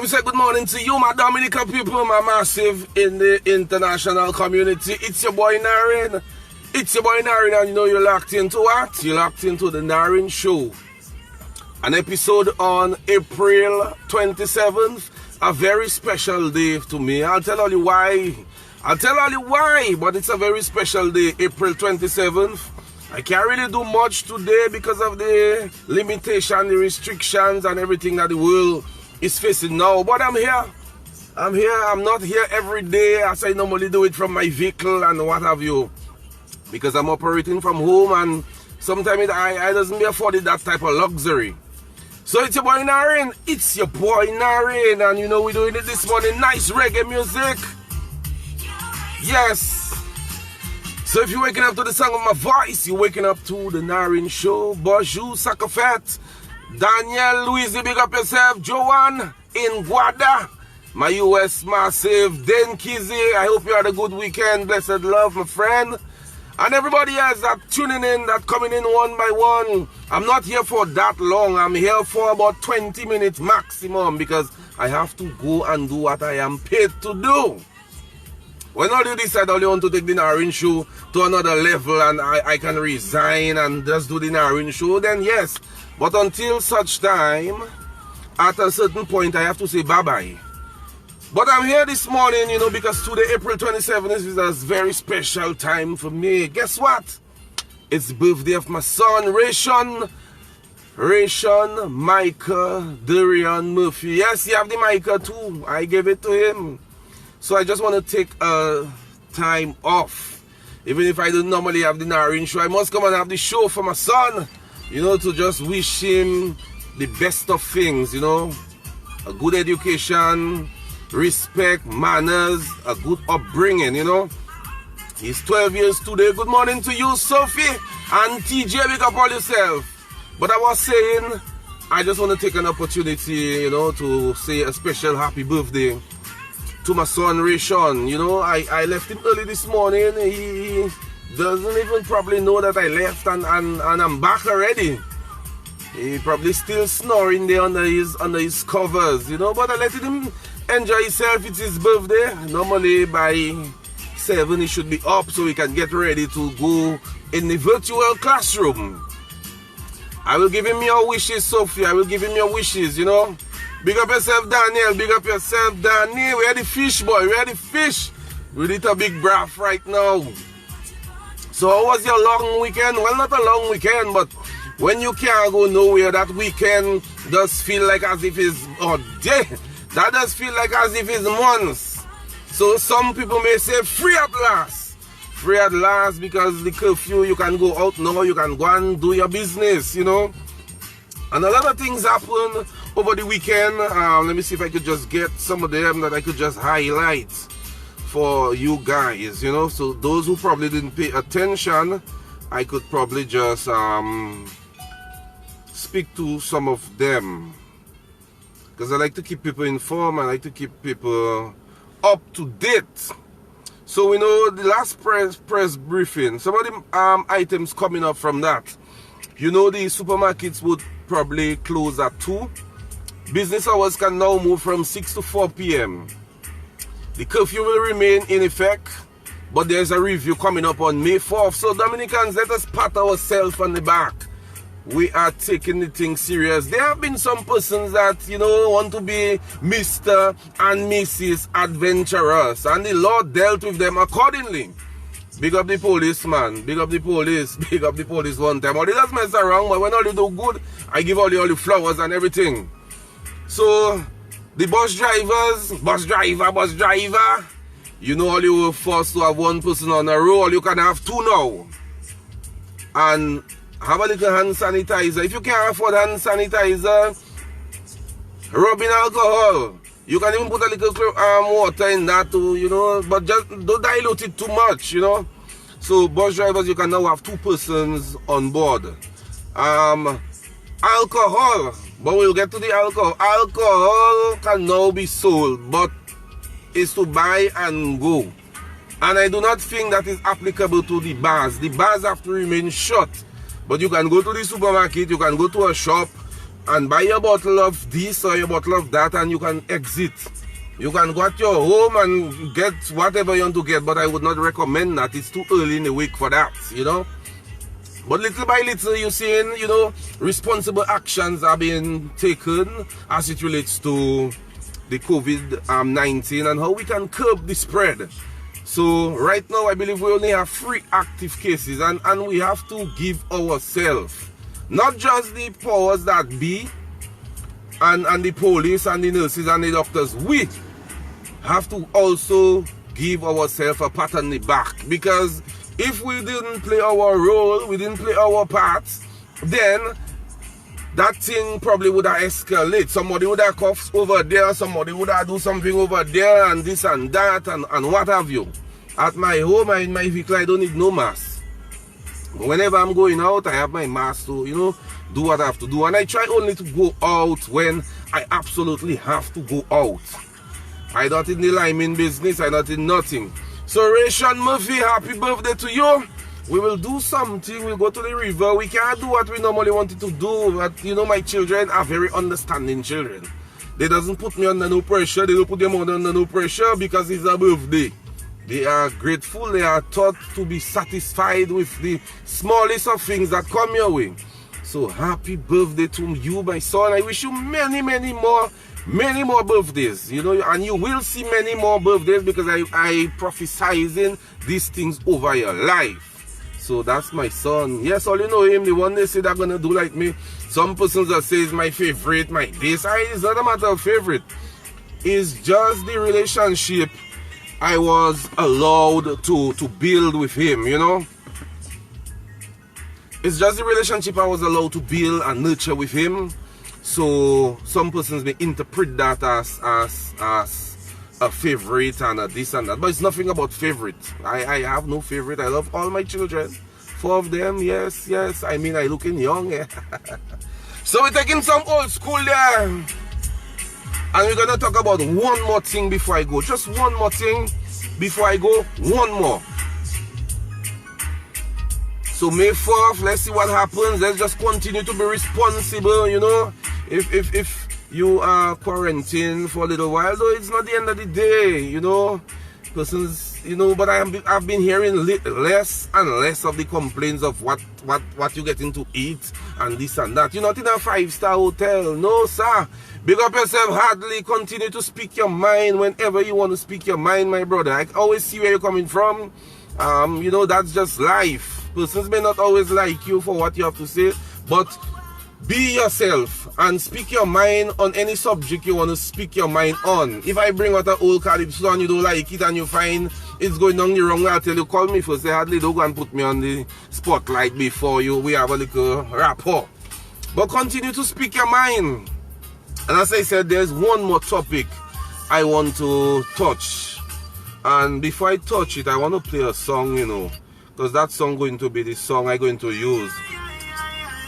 say good morning to you, my Dominican people, my massive in the international community. It's your boy Narin. It's your boy Narin, and you know you're locked into what? You're locked into the Narin Show. An episode on April 27th. A very special day to me. I'll tell all you why. But it's a very special day, April 27th. I can't really do much today because of the limitation, the restrictions and everything that the world is facing now. But I'm here. I'm not here every day as I normally do it from my vehicle and what have you. Because I'm operating from home and sometimes I doesn't be afforded that type of luxury. So it's your boy Narin. And you know we're doing it this morning. Nice reggae music. Yes. So if you're waking up to the sound of my voice, you're waking up to the Narin Show. Bonjour, Sakafet. Daniel, Louise, big up yourself. Joanne in Guada. My US massive. Den Kizzy, I hope you had a good weekend. Blessed love, my friend. And everybody else that tuning in, that coming in one by one. I'm not here for that long. I'm here for about 20 minutes maximum because I have to go and do what I am paid to do. When all you decide all you want to take the Narin Show to another level and I can resign and just do the Narin Show, then yes. But until such time, at a certain point, I have to say bye-bye. But I'm here this morning, you know, because today, April 27th, is a very special time for me. Guess what? It's the birthday of my son, Resean Micah Darian Murphy. Yes, he have the Micah too. I gave it to him. So I just want to take a time off. Even if I don't normally have the Narin Show, I must come and have the show for my son. You know, to just wish him the best of things, you know. A good education, respect, manners, a good upbringing, you know. He's 12 years today. Good morning to you, Sophie and TJ. Big up all yourself. But I was saying, I just want to take an opportunity, you know, to say a special happy birthday to my son Resean. You know, I left him early this morning. He doesn't even probably know that I left and I'm back already. He probably still snoring there under his covers, you know, but I let him enjoy himself. It's his birthday. Normally by 7 he should be up so he can get ready to go in the virtual classroom. I will give him your wishes, Sophie. I will give him your wishes, you know. Big up yourself, Daniel. Big up yourself, Daniel. Where the fish, boy? Where the fish? We need a big breath right now. So how was your long weekend? Well, not a long weekend, but when you can't go nowhere, that weekend does feel like as if it's that does feel like as if it's months. So some people may say free at last. Free at last because the curfew, you can go out now, you can go and do your business, you know. And a lot of things happen over the weekend. Let me see if I could just get some of them that I could just highlight for you guys, you know. So those who probably didn't pay attention, I could probably just speak to some of them. Because I like to keep people informed, I like to keep people up to date. So we know the last press briefing, some of the items coming up from that. You know the supermarkets would probably close at 2. Business hours can now move from 6 to 4 p.m. The curfew will remain in effect, but there's a review coming up on May 4th. So Dominicans, let us pat ourselves on the back. We are taking the thing serious. There have been some persons that, you know, want to be Mr. and Mrs. Adventurous, and the Lord dealt with them accordingly. Big up the police, man. Big up the police. Big up the police one time. All they just mess around, but when all they do good, I give all the flowers and everything. So, the bus driver, you know, all you were forced to have one person on a roll, you can have 2 now. And have a little hand sanitizer. If you can't afford hand sanitizer, rubbing alcohol. You can even put a little water in that too, you know, but just don't dilute it too much, you know. So bus drivers, you can now have 2 persons on board. Alcohol, but we'll get to the alcohol. Alcohol can now be sold, but it's to buy and go. And I do not think that is applicable to the bars. The bars have to remain shut. But you can go to the supermarket, you can go to a shop, and buy a bottle of this or a bottle of that, and you can exit. You can go at your home and get whatever you want to get, but I would not recommend that. It's too early in the week for that, you know. But little by little, you're seeing, you know, responsible actions are being taken as it relates to the COVID-19 and how we can curb the spread. So right now, I believe we only have 3 active cases, and we have to give ourselves, not just the powers that be, and the police and the nurses and the doctors, we have to also give ourselves a pat on the back, because if we didn't play our role, we didn't play our part, then that thing probably would have escalated. Somebody would have coughed over there, somebody would have do something over there, and this and that, and what have you. At my home, in my vehicle, I don't need no mask. Whenever I'm going out, I have my mask to, you know, do what I have to do. And I try only to go out when I absolutely have to go out. I'm not in the liming business, I'm not in nothing. So Resean Murphy, happy birthday to you. We will do something, we'll go to the river. We can't do what we normally wanted to do, but you know, my children are very understanding children. They doesn't put me under no pressure, they don't put them under no pressure because it's a birthday. They are grateful, they are taught to be satisfied with the smallest of things that come your way. So happy birthday to you, my son. I wish you many more birthdays, you know, and you will see many more birthdays because I prophesizing these things over your life. So that's my son. Yes, all you know him, the one they say they're gonna do like me. Some persons that say is my favorite, my this. It's not a matter of favorite. It's just the relationship I was allowed to build with him, you know. It's just the relationship I was allowed to build and nurture with him. So some persons may interpret that as a favorite and a this and that, but it's nothing about favorite. I have no favorite. I love all my children, 4 of them. Yes. I mean, I looking young. Yeah. So we're taking some old school there, and we're gonna talk about one more thing before I go. Just one more thing before I go. One more. So May 4th, let's see what happens. Let's just continue to be responsible, you know. If you are quarantined for a little while, though, it's not the end of the day, you know. Persons, you know, but I've been hearing less and less of the complaints of what you getting to eat and this and that. You're not in a 5-star hotel, no sir. Big up yourself hardly. Continue to speak your mind whenever you want to speak your mind, my brother. I always see where you're coming from. You know, that's just life. Persons may not always like you for what you have to say, but be yourself and speak your mind on any subject you want to speak your mind on. If I bring out an old calypso and you don't like it and you find it's going down the wrong way, I'll tell you, call me first. Say, hardly don't go and put me on the spotlight before we have a little rapport. But continue to speak your mind. And as I said, there's one more topic I want to touch. And before I touch it, I want to play a song, you know, because that song going to be the song I'm going to use.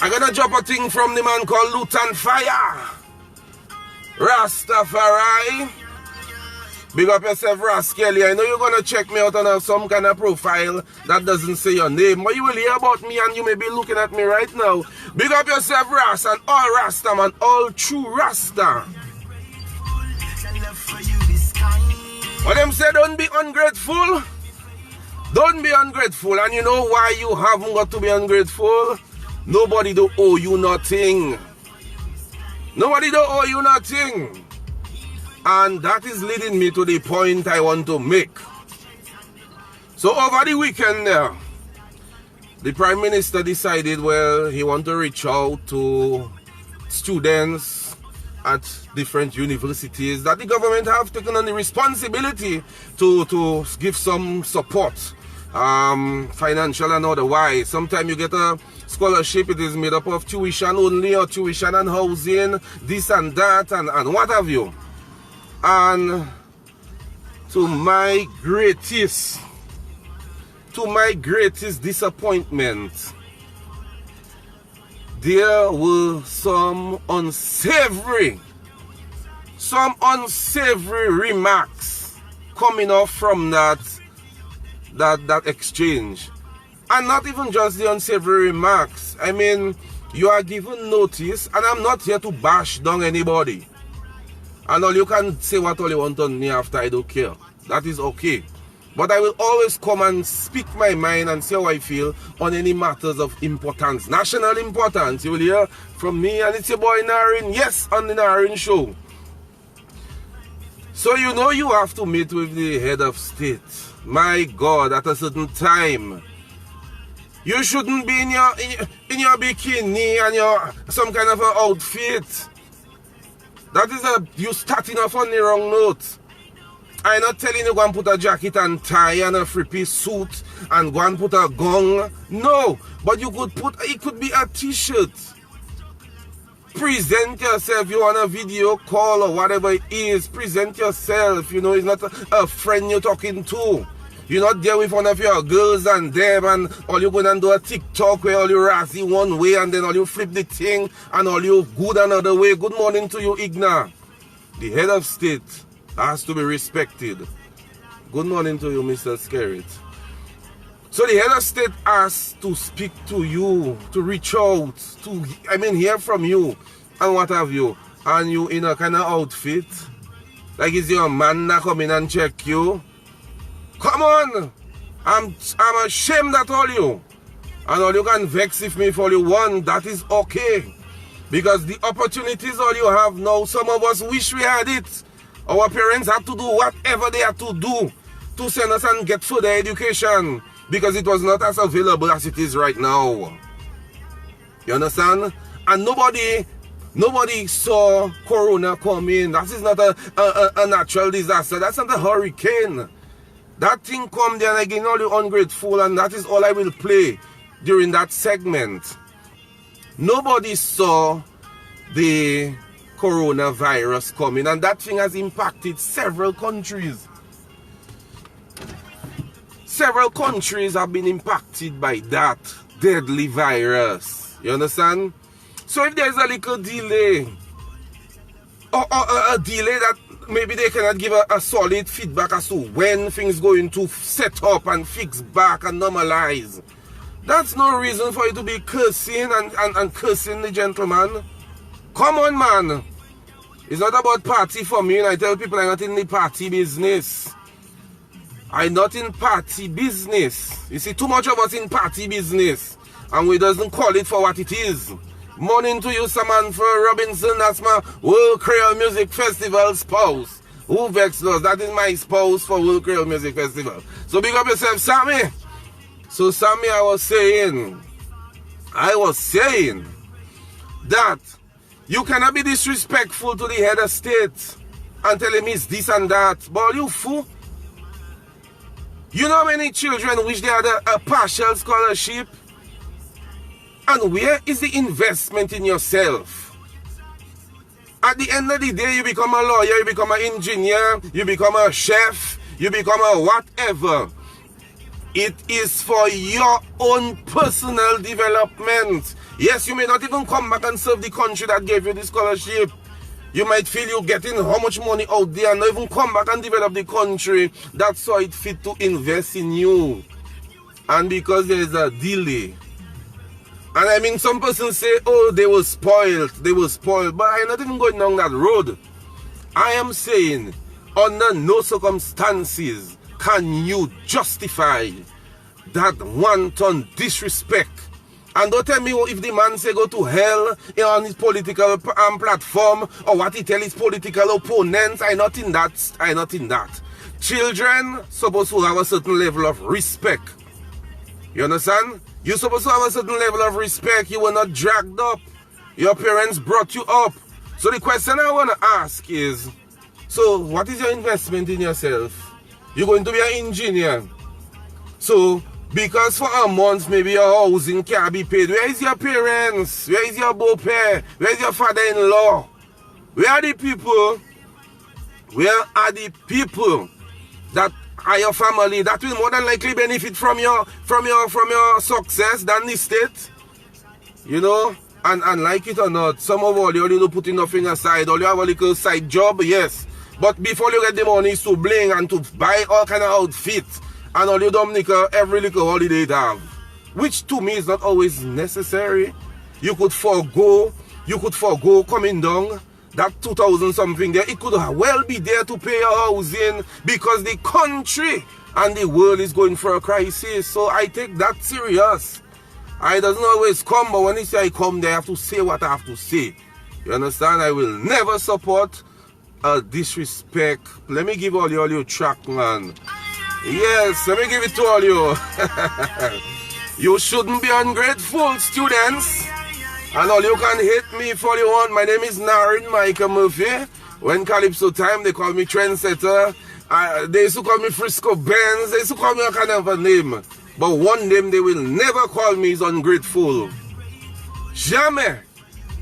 I'm gonna drop a thing from the man called Lutan Fire. Rastafari. Big up yourself, Raskelly. I know you're gonna check me out on some kind of profile that doesn't say your name, but you will hear about me and you may be looking at me right now. Big up yourself, Ras, and all Rasta, man, all true Rasta. What them say, don't be ungrateful. Don't be ungrateful. And you know why you haven't got to be ungrateful? Nobody don't owe you nothing. Nobody don't owe you nothing. And that is leading me to the point I want to make. So over the weekend there, the Prime Minister decided, well, he want to reach out to students at different universities that the government have taken on the responsibility to give some support, financial and otherwise. Sometimes you get a scholarship, it is made up of tuition only or tuition and housing, this and that and what have you. And to my greatest disappointment, there were some unsavory remarks coming off from that exchange. And not even just the unsavory remarks. I mean, You are given notice, and I'm not here to bash down anybody. And all you can say what all you want on me after, I don't care. That is okay. But I will always come and speak my mind and say how I feel on any matters of importance. National importance. You will hear from me, and it's your boy Narin. Yes, on the Narin Show. So you know you have to meet with the head of state. My God, at a certain time. You shouldn't be in your bikini and your some kind of an outfit. That is you starting off on the wrong note. I'm not telling you go and put a jacket and tie and a three-piece suit and go and put a gong. No, but you could put, it could be a t-shirt. Present yourself. You want a video call or whatever it is. Present yourself. You know, it's not a friend you're talking to. You're not there with one of your girls and them and all you going and do a TikTok where all you razzy one way and then all you flip the thing and all you good another way. Good morning to you, Igna. The head of state has to be respected. Good morning to you, Mr. Skerrit. So the head of state has to speak to you, to reach out, to, hear from you and what have you. And you in a kind of outfit, like is your man not coming and check you? Come on! I'm ashamed at all you. And all you can vex if me for you want, that is okay. Because the opportunities all you have now, some of us wish we had it. Our parents had to do whatever they had to do to send us and get further education because it was not as available as it is right now. You understand? And nobody saw Corona coming. That is not a natural disaster. That's not a hurricane. That thing come there and again all you ungrateful, and that is all I will play during that segment. Nobody saw the coronavirus coming, and that thing has impacted several countries. Several countries have been impacted by that deadly virus. You understand? So if there's a little delay, or a delay that maybe they cannot give a solid feedback as to when things going to set up and fix back and normalize, that's no reason for you to be cursing and cursing the gentleman. Come on, man. It's not about party for me, and I tell people I'm not in the party business. I'm not in party business. You see, too much of us in party business, and we doesn't call it for what it is. Morning to you, Samantha Robinson. That's my World Creole Music Festival spouse. Who vexed us? That is my spouse for World Creole Music Festival. So big up yourself, Sammy. So Sammy, I was saying that you cannot be disrespectful to the head of state and tell him it's this and that. But you fool. You know how many children wish they had a partial scholarship? And where is the investment in yourself? At the end of the day, you become a lawyer, you become an engineer, you become a chef, you become a whatever. It is for your own personal development. Yes, you may not even come back and serve the country that gave you the scholarship. You might feel you're getting how much money out there and not even come back and develop the country. That's why it fit to invest in you. And because there is a delay. And some persons say, oh, they were spoiled. But I'm not even going down that road. I am saying, under no circumstances can you justify that wanton disrespect. And don't tell me if the man say go to hell on his political platform or what he tell his political opponents. I'm not in that. Children supposed to have a certain level of respect. You understand? You're supposed to have a certain level of respect. You were not dragged up. Your parents brought you up. So the question I want to ask is, so what is your investment in yourself? You're going to be an engineer. So, because for a month, maybe your housing can't be paid. Where is your parents? Where is your beau-père? Where is your father-in-law? Where are the people? Where are the people that are your family that will more than likely benefit from your success than the state? You know? And like it or not, some of all you put nothing aside, all you have a little side job, yes. But before you get the money is to bling and to buy all kind of outfits. And all you dumb every little holiday they have. Which to me is not always necessary. you could forego coming down. That 2,000 something there, it could well be there to pay your housing, because the country and the world is going for a crisis. So I take that serious. I doesn't always come, but when I say I come there, I have to say what I have to say. You understand? I will never support disrespect. Let me give all you track, man. Yes, let me give it to all you. You shouldn't be ungrateful, students. And all you can hate me if all you want. My name is Narin Michael Murphy. When Calypso time, they call me Trendsetter. They used to call me Frisco Benz. They used to call me a kind of a name. But one name they will never call me is ungrateful. Jamais.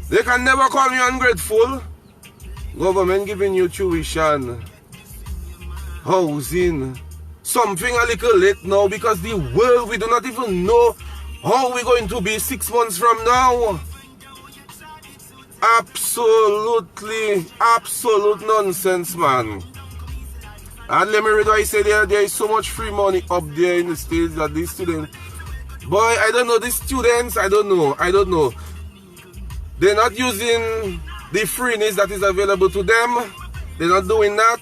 They can never call me ungrateful. Government giving you tuition, housing, something a little late now, because the world, we do not even know how we're going to be 6 months from now. Absolute nonsense, man. And let me read what I say there. There is so much free money up there in the States that these students, boy, I don't know, these students, I don't know. They're not using the freeness that is available to them. They're not doing that.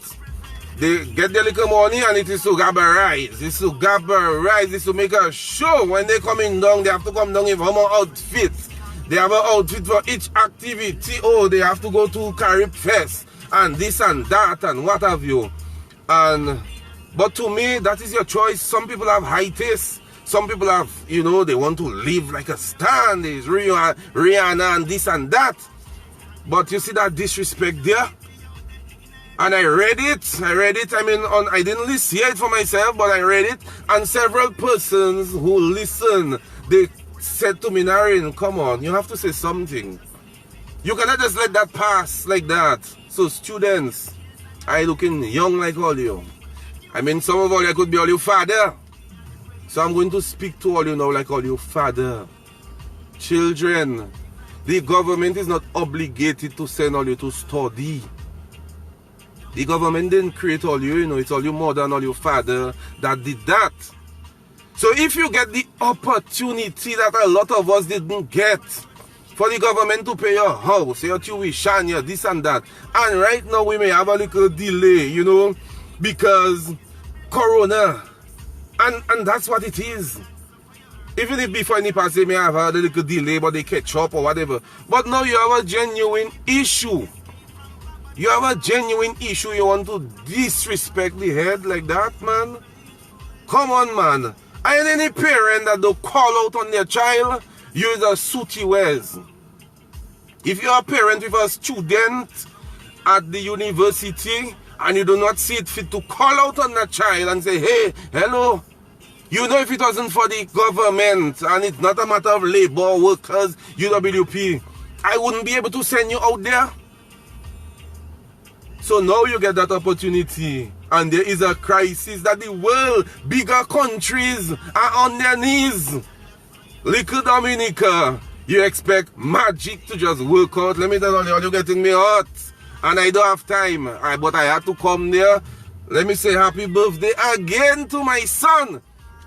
They get their little money and it is to gabberize. It's to gabberize. It's to make a show. When they coming down, they have to come down with more outfits. They have an outfit for each activity. Oh, they have to go to Carib Fest and this and that and what have you. But to me, that is your choice. Some people have high taste. Some people have, you know, they want to live like a star. There's Rihanna and this and that. But you see that disrespect there? And I read it. I mean, I didn't hear it for myself, but I read it. And several persons who listen, they said to me, Narin, come on, you have to say something. You cannot just let that pass like that. So students, I looking young like all you. I mean, some of all you could be all your father. So I'm going to speak to all you now like all your father. Children, the government is not obligated to send all you to study. The government didn't create all you, you know, it's all your mother and all your father that did that. So if you get the opportunity that a lot of us didn't get, for the government to pay your house, your tuition, your this and that, and right now we may have a little delay, you know, because Corona, and that's what it is. Even if before any pass they may have had a little delay, but they catch up or whatever. But now you have a genuine issue. You have a genuine issue. You want to disrespect the head like that, man? Come on, man. And any parent that don't call out on their child, use a suit he wears. If you're a parent with a student at the university and you do not see it fit to call out on that child and say, hey, hello, you know, if it wasn't for the government and it's not a matter of labor, workers, UWP, I wouldn't be able to send you out there. So now you get that opportunity, and there is a crisis that the world, bigger countries are on their knees. Little Dominica, you expect magic to just work out. Let me tell you, you're getting me hot, and I don't have time. But I had to come there. Let me say happy birthday again to my son,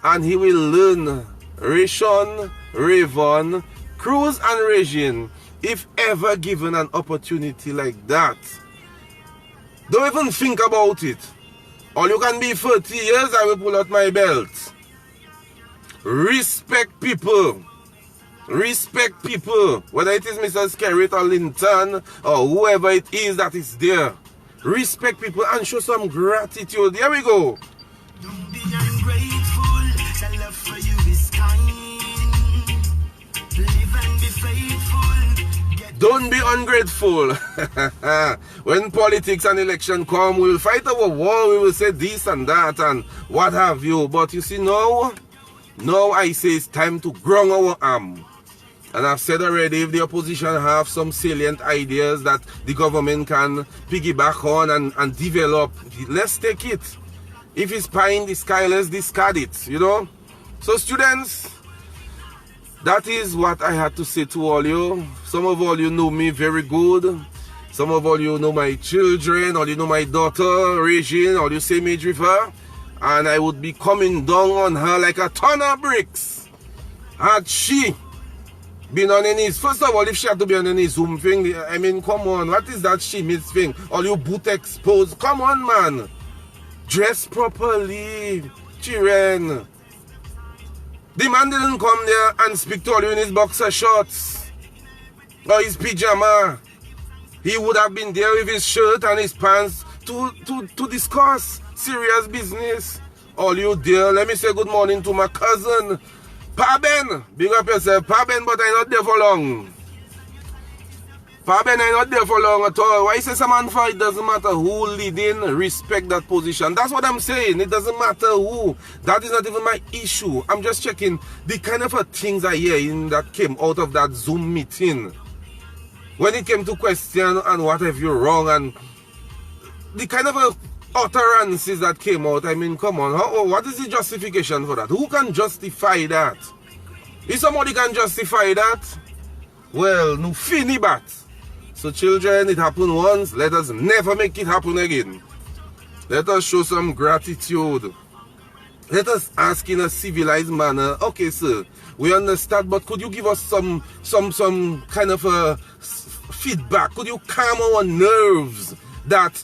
and he will learn Resean, Ravon, Cruz, and Resean, if ever given an opportunity like that. Don't even think about it. All you can be 30 years, I will pull out my belt. Respect people. Respect people. Whether it is Mr. Skerritt or Linton or whoever it is that is there. Respect people and show some gratitude. Here we go. Don't be ungrateful. The love for you is kind. Live and be faithful. Don't be ungrateful. When politics and election come, we will fight our war. We will say this and that and what have you. But you see, now I say it's time to ground our arm. And I've said already, if the opposition have some salient ideas that the government can piggyback on and develop, let's take it. If it's pie in the sky, let's discard it, you know. So students, that is what I had to say to all you. Some of all you know me very good. Some of all you know my children, or you know my daughter, Resean, or you same age with her. And I would be coming down on her like a ton of bricks. Had she Being on your knees. First of all, if she had to be on your knees, Zoom thing, I mean, come on. What is that she miss thing? All your boot exposed. Come on, man. Dress properly. Children. The man didn't come there and speak to all you in his boxer shorts. Or his pyjama. He would have been there with his shirt and his pants to discuss serious business. All you there, let me say good morning to my cousin. Paben, big up yourself. Paben, but I'm not there for long. Paben, I'm not there for long at all. Why say some man fight? It doesn't matter who leading, respect that position. That's what I'm saying. It doesn't matter who. That is not even my issue. I'm just checking the kind of things I hear that came out of that Zoom meeting. When it came to question and what if you're wrong and the kind of utterances that came out, I mean, come on, what is the justification for that? Who can justify that? If somebody can justify that, well, no fini bat. So children, it happened once, let us never make it happen again. Let us show some gratitude. Let us ask in a civilized manner, okay sir, we understand, but could you give us some kind of a feedback? Could you calm our nerves that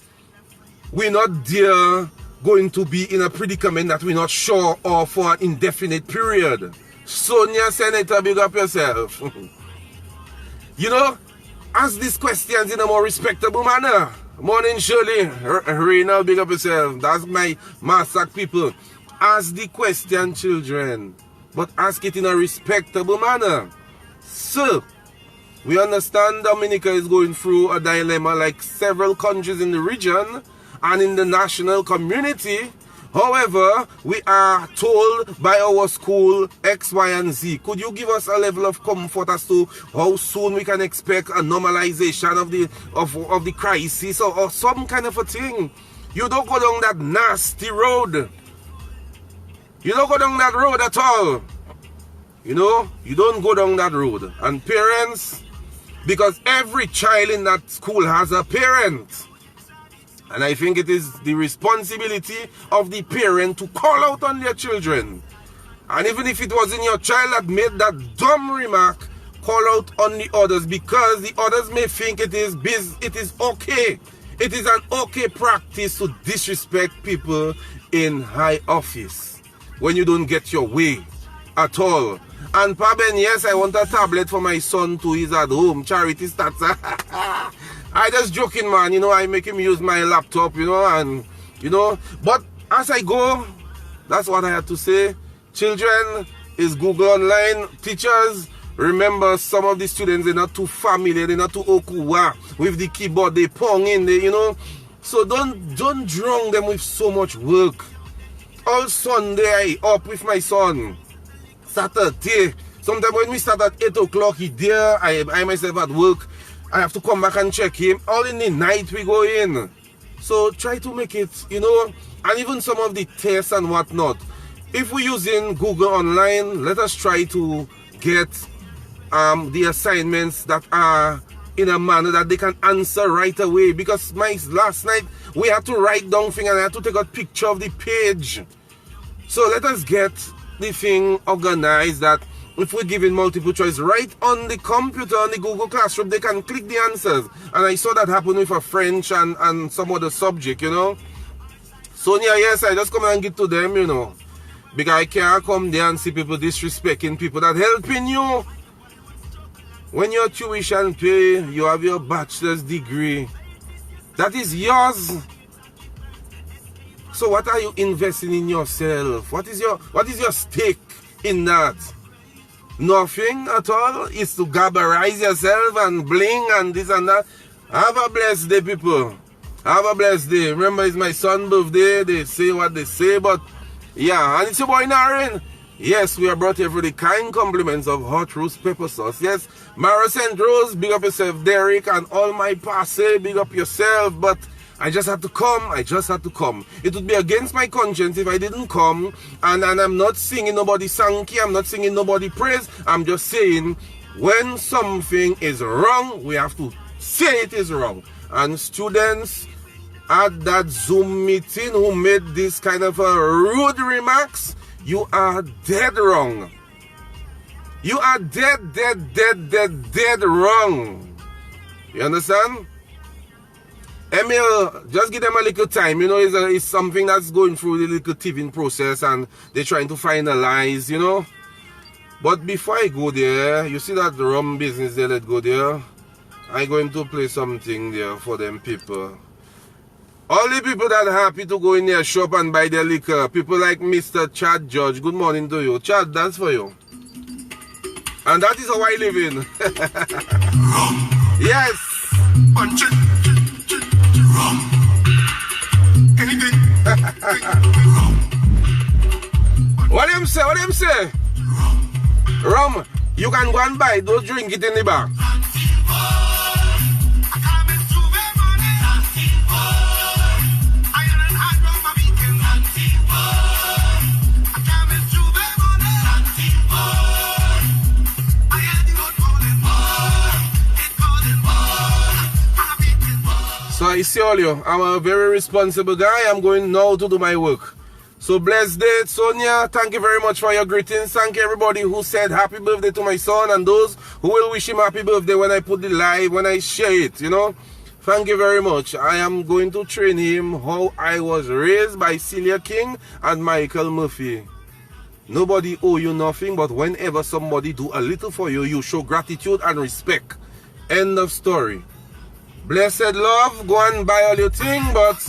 we're not there going to be in a predicament that we're not sure of for an indefinite period? Sonia Senator, big up yourself. You know, ask these questions in a more respectable manner. Morning Shirley, Reina, big up yourself. That's my Masak people. Ask the question, children, but ask it in a respectable manner. So, we understand Dominica is going through a dilemma like several countries in the region and in the national community. However, we are told by our school X, Y, and Z. Could you give us a level of comfort as to how soon we can expect a normalization of the crisis or some kind of a thing? You don't go down that nasty road. You don't go down that road at all. You know, you don't go down that road. And parents, because every child in that school has a parent. And I think it is the responsibility of the parent to call out on their children. And even if it wasn't your child that made that dumb remark, call out on the others, because the others may think it is okay. It is an okay practice to disrespect people in high office when you don't get your way at all. And Paben, yes, I want a tablet for my son too. He's at home. Charity stats. I just joking, man. You know, I make him use my laptop, you know, and, you know. But as I go, that's what I have to say. Children, is Google Online. Teachers, remember some of the students, they're not too familiar. They're not too okuwa with the keyboard. They pong in, you know. So don't drown them with so much work. All Sunday, I up with my son. Saturday. Sometimes when we start at 8 o'clock, he there. I myself at work. I have to come back and check him. All in the night we go in. So try to make it, you know, and even some of the tests and whatnot. If we're using Google Online, let us try to get the assignments that are in a manner that they can answer right away. Because last night, we had to write down things and I had to take a picture of the page. So let us get the thing organized that if we're giving multiple choice right on the computer, on the Google Classroom, they can click the answers. And I saw that happen with a French and some other subject, you know. Sonia, yes, I just come and get to them, you know. Because I can't come there and see people disrespecting people that helping you. When your tuition pay, you have your bachelor's degree. That is yours. So what are you investing in yourself? What is your stake in that? Nothing at all. It's to gabberize yourself and bling and this and that. Have a blessed day, people. Have a blessed day. Remember, it's my son's birthday. They say what they say, but yeah. And it's your boy Naren. Yes, we are brought here for the kind compliments of hot roast pepper sauce. Yes, Mara St. Rose, big up yourself. Derek and all my passe, big up yourself. But I just had to come. I just had to come. It would be against my conscience if I didn't come. And I'm not singing nobody Sankey. I'm not singing nobody praise. I'm just saying when something is wrong, we have to say it is wrong. And students at that Zoom meeting who made this kind of rude remarks, you are dead wrong. You are dead wrong. You understand? Emil, just give them a little time. You know, it's something that's going through the little teething process and they're trying to finalize, you know. But before I go there, you see that rum business they let go there? I'm going to play something there for them people. All the people that are happy to go in their shop and buy their liquor. People like Mr. Chad Judge. Good morning to you. Chad, that's for you. And that is how I live in. Yes. What do you say? What do you say? Rum, you can go and buy. Don't drink it in the bar. So I see all you. I'm a very responsible guy. I'm going now to do my work. So blessed day, Sonia. Thank you very much for your greetings. Thank you everybody who said happy birthday to my son and those who will wish him happy birthday when I put the live, when I share it, you know. Thank you very much. I am going to train him how I was raised by Celia King and Michael Murphy. Nobody owe you nothing, but whenever somebody do a little for you, you show gratitude and respect. End of story. Blessed love, go and buy all your thing, but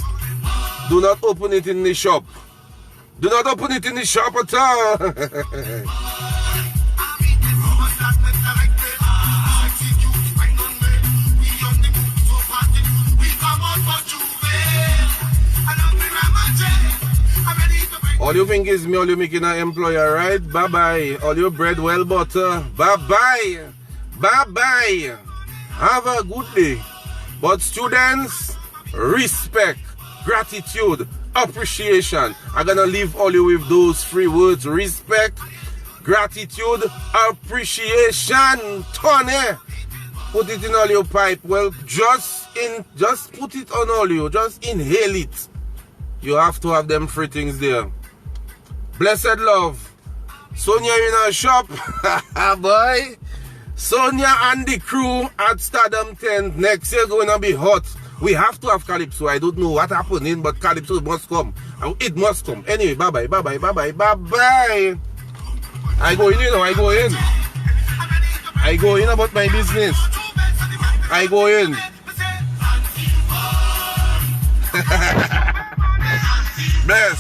do not open it in the shop. Do not open it in the shop at all. All you think is me, all you making an employer, right? Bye-bye. All your bread well butter. Bye-bye. Bye-bye. Have a good day. But students, respect, gratitude, appreciation. I'm going to leave all you with those three words. Respect, gratitude, appreciation. Tony, put it in all your pipe. Well, just put it on all you. Just inhale it. You have to have them three things there. Blessed love. Sonia in our shop. Boy. Sonia and the crew at Stardom 10. Next year going to be hot. We have to have Calypso. I don't know what happening, but Calypso must come. It must come. Anyway, bye-bye, bye-bye, bye-bye, bye-bye. I go in, you know, I go in. I go in about my business. I go in. Bless.